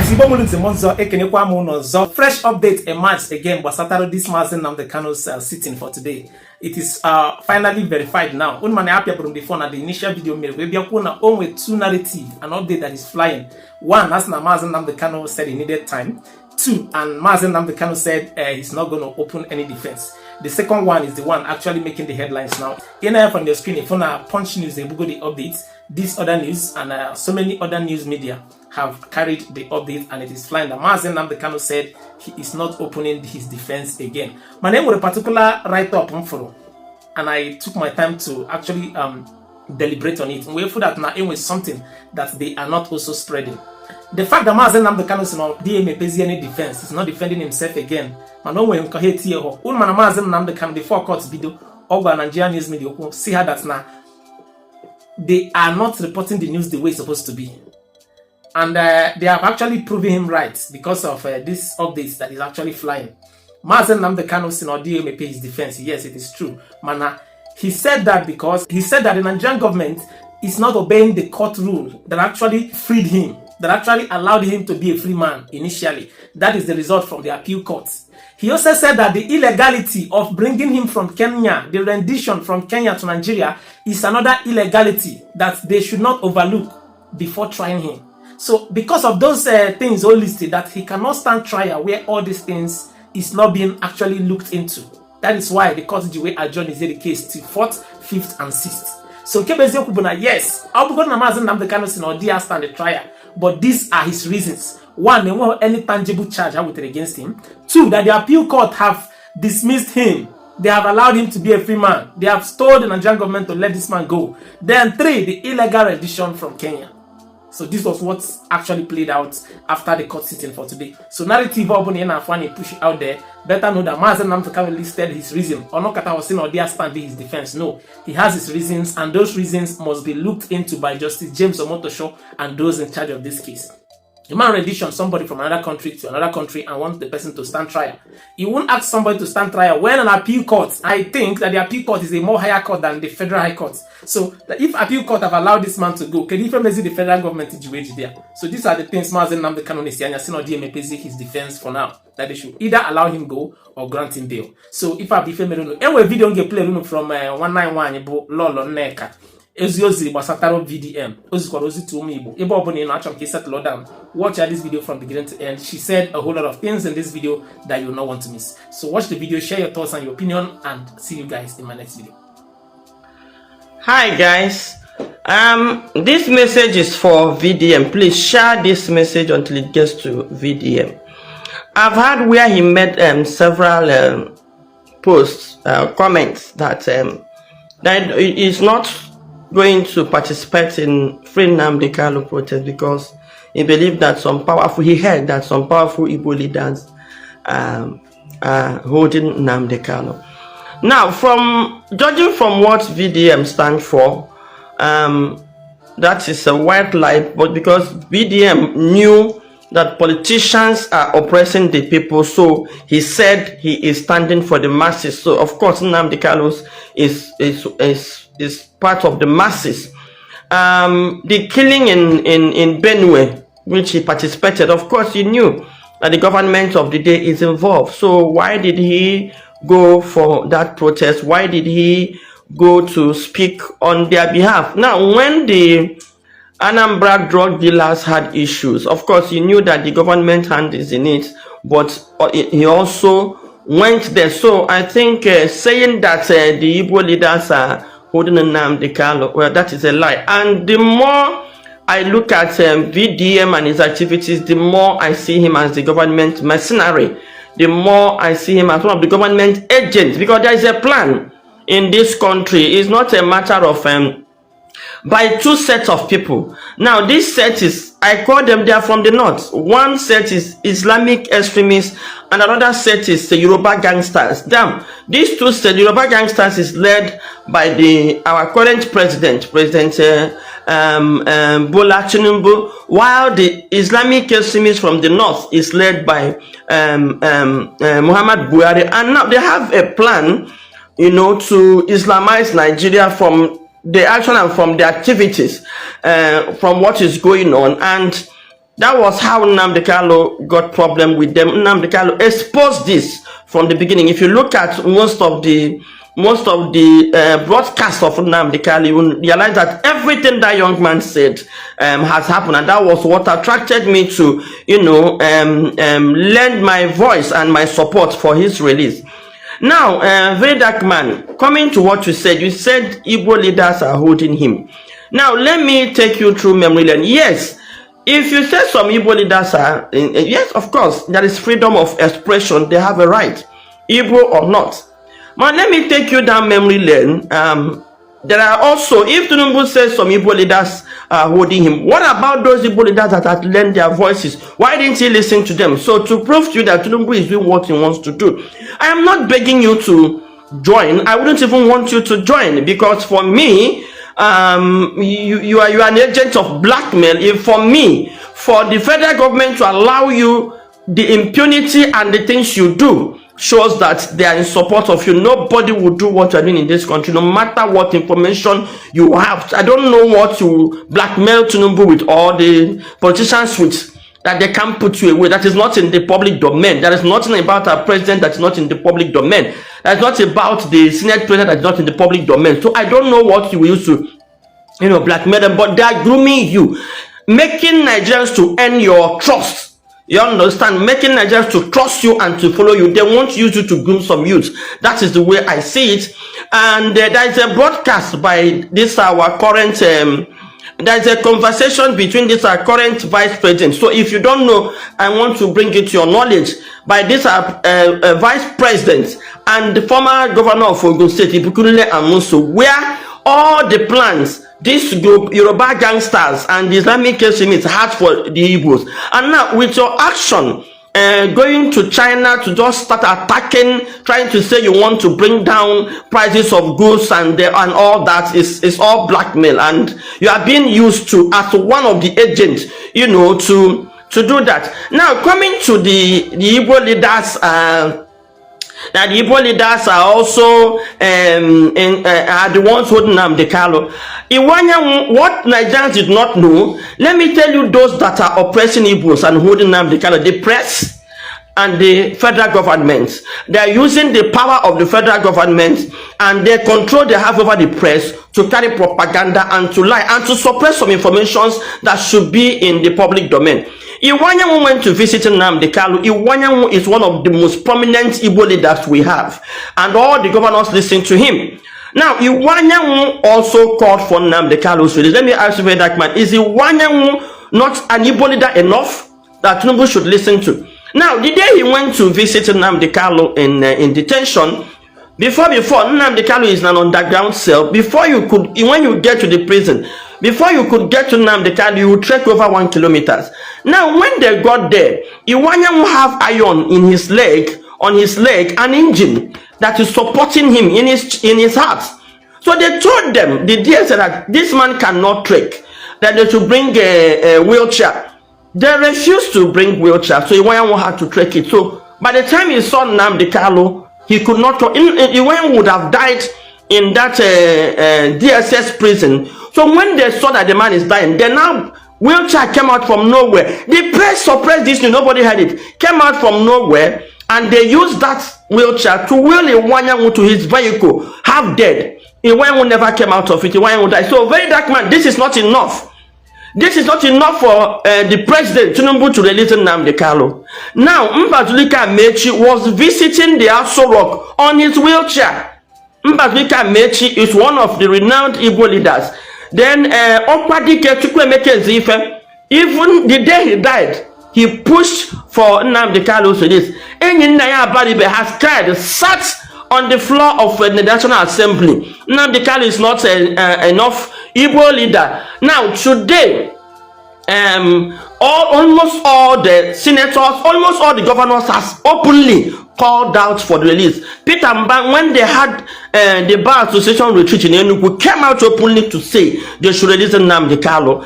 Fresh update emerged again, but Saturday this Mazi Nnamdi Kanu's sitting for today. It is finally verified now. Unmane happy from the phone at the initial video made. We are with two narratives, an update that is flying. One, as Mazi Nnamdi Kanu said he needed time. Two, and Mazi Nnamdi Kanu said he's not going to open any defense. The second one is the one actually making the headlines now. In on the screen, if you want Punch News, they Google the updates. This other news and so many other news media have carried the update, and it is flying. That Mazi Nnamdi Kanu said he is not opening his defense again. My name was a particular write-up and I took my time to actually deliberate on it. And we feel that now it was something that they are not also spreading. The fact that Mazi Nnamdi Kanu is not doing any defense, he's not defending himself again. Man, no way can hate here. Unman Mazi Nnamdi Kanu before court video over Nigerian news media see how that now they are not reporting the news the way it's supposed to be. And they have actually proven him right because of these updates that is actually flying. Mazi Nnamdi Kanu Sinodi may pay his defense. Yes, it is true. Mana, he said that because he said that the Nigerian government is not obeying the court rule that actually freed him, that actually allowed him to be a free man initially. That is the result from the appeal courts. He also said that the illegality of bringing him from Kenya, the rendition from Kenya to Nigeria, is another illegality that they should not overlook before trying him. So because of those things all listed, that he cannot stand trial where all these things is not being actually looked into. That is why the court way adjourned is the case to 4th, 5th, and 6th. So Kebezi Okubuna, yes, I'll go to Mazi Nnamdi Kanu or dear stand the trial, but these are his reasons. One, they won't have any tangible charge against him. Two, that the appeal court have dismissed him. They have allowed him to be a free man. They have told the Nigerian government to let this man go. Then three, the illegal rendition from Kenya. So this was what actually played out after the court sitting for today. So narrative and push it out there. Better know that Mazi Nnamdi Kanu listed his reason. Or not was saying or they are standing his defense. No, he has his reasons, and those reasons must be looked into by Justice James Omotosho and those in charge of this case. The man rendition somebody from another country to another country and wants the person to stand trial. He won't ask somebody to stand trial when an appeal court. I think that the appeal court is a more higher court than the federal high court. So if appeal court have allowed this man to go, can you see the federal government is there? So these are the things Mazi Nnamdi Kanu is saying. His defense for now, that they should either allow him go or grant him bail. So if I be familiar, anyway, video get play from 191 lolo neka. Eziozi basataro VDM. Ozi to me. Ebo oboni no acham ke settle down. Watch this video from beginning to end. She said a whole lot of things in this video that you will not want to miss. So watch the video, share your thoughts and your opinion, and see you guys in my next video. Hi guys. This message is for VDM. Please share this message until it gets to VDM. I've heard where he made several posts, comments that that is not going to participate in Free Nnamdi Kanu protest because he believed that he heard that some powerful IBO leaders are holding Nnamdi Kanu. Now, judging from what VDM stands for, that is a white lie, but because VDM knew that politicians are oppressing the people, so he said he is standing for the masses. So of course Nnamdi Kanu is part of the masses. The killing in Benue, which he participated, of course he knew that the government of the day is involved. So why did he go for that protest? Why did he go to speak on their behalf? Now, when the Anambra drug dealers had issues, of course he knew that the government hand is in it, but he also went there. So I think saying that the Igbo leaders are holding Nnamdi Kanu, well, that is a lie. And the more I look at VDM and his activities, the more I see him as the government mercenary, the more I see him as one of the government agents, because there is a plan in this country. It's not a matter of by two sets of people. Now this set is, I call them, they are from the north. One set is Islamic extremists and another set is the Yoruba gangsters. Damn, these two sets, Yoruba gangsters is led by our current president Bola Tinubu, while the Islamic extremists from the north is led by Muhammad Buhari. And now they have a plan, you know, to Islamize Nigeria from the action and from the activities, from what is going on. And That was how Nnamdi Kanu got problem with them. Nnamdi Kanu exposed this from the beginning. If you look at most of the broadcasts of Nnamdi Kanu, you realize that everything that young man said has happened, and that was what attracted me to, lend my voice and my support for his release. Now, very dark man, coming to what you said Igbo leaders are holding him. Now, let me take you through memory lane. Yes, if you say some Igbo leaders are, yes, of course, there is freedom of expression. They have a right, Igbo or not. But let me take you down memory lane. There are also, if Tinubu says some Igbo leaders are holding him, what about those Igbo leaders that had lent their voices? Why didn't he listen to them? So to prove to you that Tinubu is doing what he wants to do, I am not begging you to join. I wouldn't even want you to join, because for me, you are an agent of blackmail. If for me, for the federal government to allow you the impunity and the things you do shows that they are in support of you. Nobody will do what you are doing in this country, no matter what information you have. I don't know what you blackmail Tinubu with, or the politicians with, that they can't put you away. That is not in the public domain. There is nothing about our president that is not in the public domain. That's not about the Senate president that is not in the public domain. So I don't know what you will use to, blackmail them, but they are grooming you, making Nigerians to earn your trust. You understand? Making Nigerians to trust you and to follow you. They want you to groom some youth. That is the way I see it. And there is a broadcast by this our current, there is a conversation between this our current vice president. So if you don't know, I want to bring it to your knowledge, by this vice president and the former governor of Ogun State, Ibikunle Amusu, where all the plans this group, Yoruba gangsters and the Islamic extremists, had for the Igbos. And now with your action, going to China to just start attacking, trying to say you want to bring down prices of goods and all that, is all blackmail, and you are being used to as one of the agents, to do that. Now coming to the Igbo leaders, that the Igbo leaders are also are the ones holding Nnamdi Kanu. What Nigerians did not know, let me tell you, those that are oppressing Igbos and holding Nnamdi Kanu, the press and the federal government. They are using the power of the federal government and the control they have over the press to carry propaganda and to lie and to suppress some information that should be in the public domain. Iwanyanwu went to visit Nnamdi Kanu. Iwanyanwu is one of the most prominent Igbo leaders we have, and all the governors listen to him. Now, Iwanyanwu also called for Nnamdi Kanu's release. Let me ask you, that man, is Iwanyanwu not an Igbo leader enough that Tinubu should listen to? Now, the day he went to visit Nnamdi Kanu in detention, before Nnamdi Kanu is in an underground cell. When you get to the prison, before you could get to Nnamdi Kanu, you would trek over 1 kilometer. Now, when they got there, Iwanyanwu have iron in his leg, on his leg, an engine that is supporting him in his heart. So they told them, the DA said that this man cannot trek, that they should bring a wheelchair. They refused to bring wheelchair, so Iwanyanwu had to trek it. So by the time he saw Nnamdi Kanu, he could not. Iwanyanwu would have died in that DSS prison. So when they saw that the man is dying, then now wheelchair came out from nowhere. The press suppressed this news, nobody heard it. Came out from nowhere, and they used that wheelchair to wheel Iwanyanwu to his vehicle, half dead. Iwanyanwu never came out of it. Iwanyanwu died. So very dark man, this is not enough. This is not enough for the president Tinubu to release Nnamdi Kanu. Now, Mbazulika Mechi was visiting the Aso Rock on his wheelchair. Mbazulika Mechi is one of the renowned Igbo leaders. Then, even the day he died, he pushed for Nnamdi Kanu's release. Enyinnaya Abaribe has cried, sat on the floor of the National Assembly. Nnamdi Kanu is not enough Igbo leader. Now, today, almost all the senators, almost all the governors has openly called out for the release. Peter Mbang, when they had the Bar Association retreat in Enugu, came out openly to say they should release Nnamdi Kanu.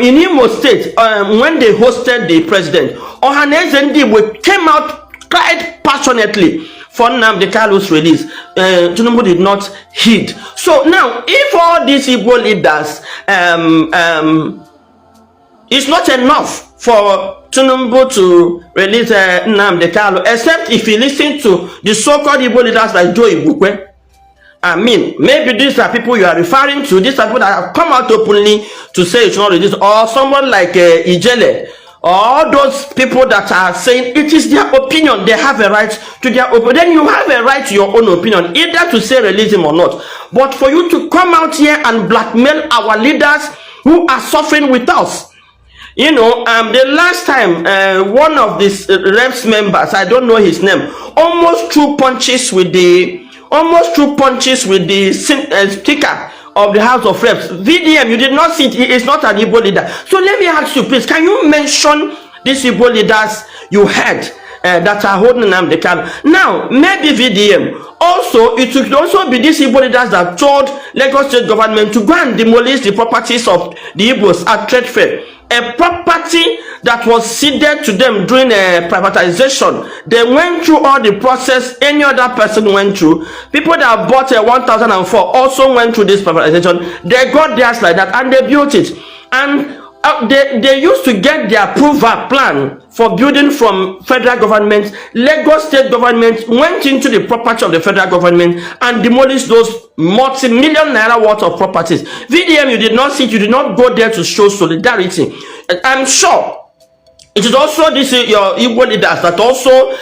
In Imo State, when they hosted the president, Ohaneze Ndigbo came out, cried passionately for Nnamdi Kanu's release. Tinubu did not heed. So now, if all these Igbo leaders, it's not enough for Tinubu to release Nnamdi Kanu, except if you listen to the so-called Igbo leaders like Joe Ibukwe. I mean, maybe these are people you are referring to. These are people that have come out openly to say it's not released, or someone like Ijele, or those people that are saying it is their opinion. They have a right to their opinion. Then you have a right to your own opinion, either to say release him or not. But for you to come out here and blackmail our leaders who are suffering with us. You know, the last time one of these reps members, I don't know his name, almost threw punches with the speaker of the House of Reps. VDM, you did not see it. He is not an Igbo leader. So let me ask you, please, can you mention these Igbo leaders you had that are holding Nnamdi Kanu? Now, maybe VDM. Also, it could also be these Igbo leaders that told Lagos State government to go and demolish the properties of the Igbos at trade fair. A property that was ceded to them during a privatization. They went through all the process any other person went through. People that bought a 1004 also went through this privatization. They got theirs like that and they built it. And they used to get their approval plan for building from federal government. Lagos State government went into the property of the federal government and demolished those multi-million naira worth of properties. VDM, you did not see it. You did not go there to show solidarity. I'm sure it is also this your Igbo leaders that also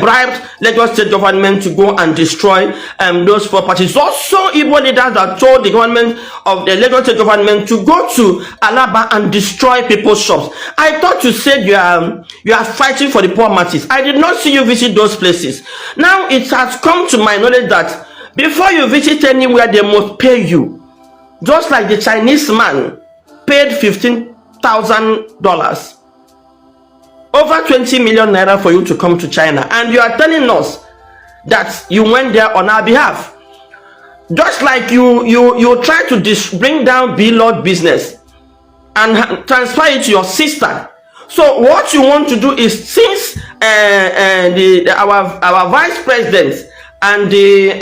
bribed Lagos State government to go and destroy those properties. Also Igbo leaders that told the government of the Lagos State government to go to Alaba and destroy people's shops. I thought you said you are fighting for the poor masses. I did not see you visit those places. Now it has come to my knowledge that before you visit anywhere, they must pay you. Just like the Chinese man paid $15,000. Over 20 million naira for you to come to China, and you are telling us that you went there on our behalf. Just like you try to bring down B-Lord business and transfer it to your sister. So what you want to do is, since our vice president and the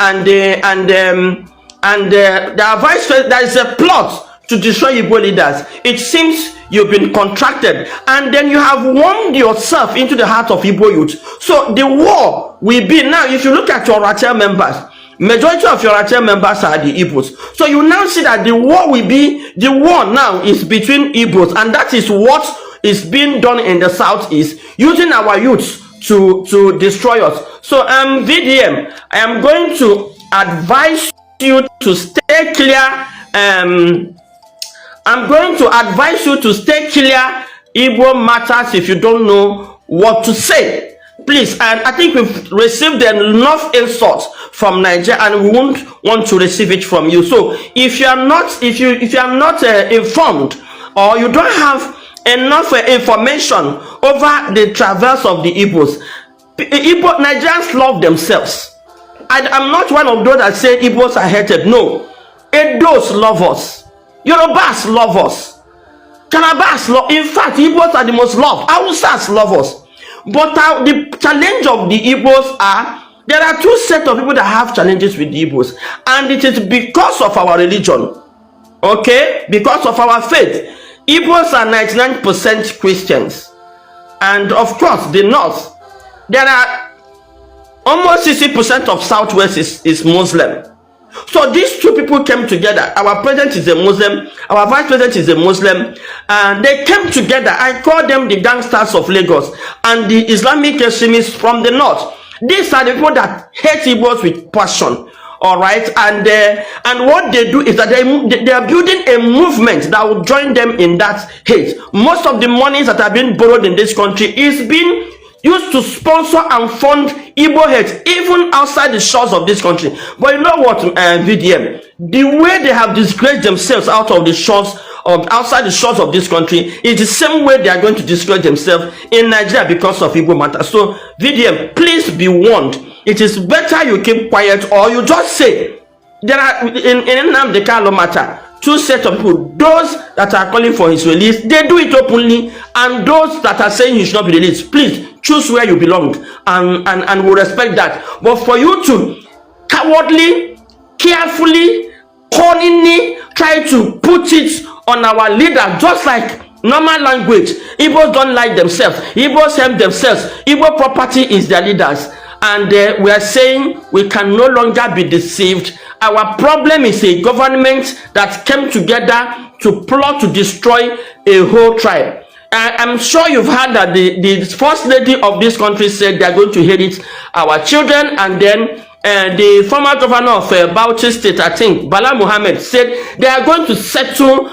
vice president, there is a plot to destroy Igbo leaders. It seems you've been contracted, and then you have wormed yourself into the heart of Igbo youth. So the war will be now. If you look at your Rachel members, majority of your Rachel members are the Igbos. So you now see that the war will be, the war now is between Igbos, and that is what is being done in the southeast, using our youths to destroy us. So VDM, I am going to advise you to stay clear. I'm going to advise you to stay clear Igbo matters if you don't know what to say. Please, and I think we've received enough insults from Nigeria, and we won't want to receive it from you. So if you are not, informed, or you don't have enough information over the travels of the Igbos, Nigerians love themselves. I'm not one of those that say Igbos are hated. No, Edos love us. Yorubas love us. Calabas love. In fact, Igbos are the most loved. Hausas love us. But the challenge of the Igbos are, there are two sets of people that have challenges with the Igbos, and it is because of our religion. Okay, because of our faith. Igbos are 99% Christians, and of course the north, there are almost 60% of southwest is Muslim. So these two people came together. Our president is a Muslim, our vice president is a Muslim, and they came together. I call them the gangsters of Lagos and the Islamic extremists from the north. These are the people that hate Igbos with passion. All right, and what they do is that they are building a movement that will join them in that hate. Most of the monies that have been borrowed in this country is being used to sponsor and fund Igbo hate, even outside the shores of this country. But you know what, VDM, the way they have disgraced themselves outside the shores of this country is the same way they are going to disgrace themselves in Nigeria because of Igbo matter. So VDM, please be warned. It is better you keep quiet, or you just say, there are in Nnamdi Kanu matter, two sets of people. Those that are calling for his release, they do it openly, and those that are saying he should not be released, please choose where you belong, and we'll respect that. But for you to cowardly, carefully, cunningly try to put it on our leader, just like Normal language. Igbos don't like themselves. Igbos help themselves. Igbo property is their leaders. And we are saying we can no longer be deceived. Our problem is a government that came together to plot to destroy a whole tribe. I'm sure you've heard that the first lady of this country said they are going to inherit our children, and then the former governor of Bauchi State, I think, Bala Muhammad, said they are going to settle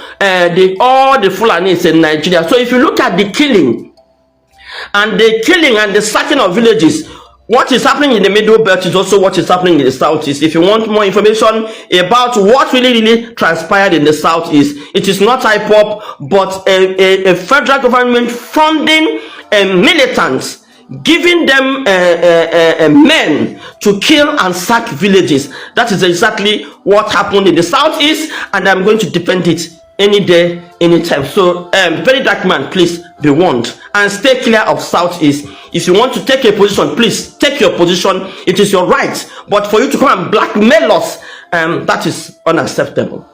all the Fulanis in Nigeria. So if you look at the killing and the sacking of villages, what is happening in the Middle Belt is also what is happening in the Southeast. If you want more information about what really transpired in the Southeast, it is not IPOP, but a federal government funding militants, giving them men to kill and sack villages. That is exactly what happened in the Southeast, and I'm going to defend it any day, anytime. So very dark man, please be warned and stay clear of Southeast. If you want to take a position, please take your position. It is your right, but for you to come and blackmail us, that is unacceptable.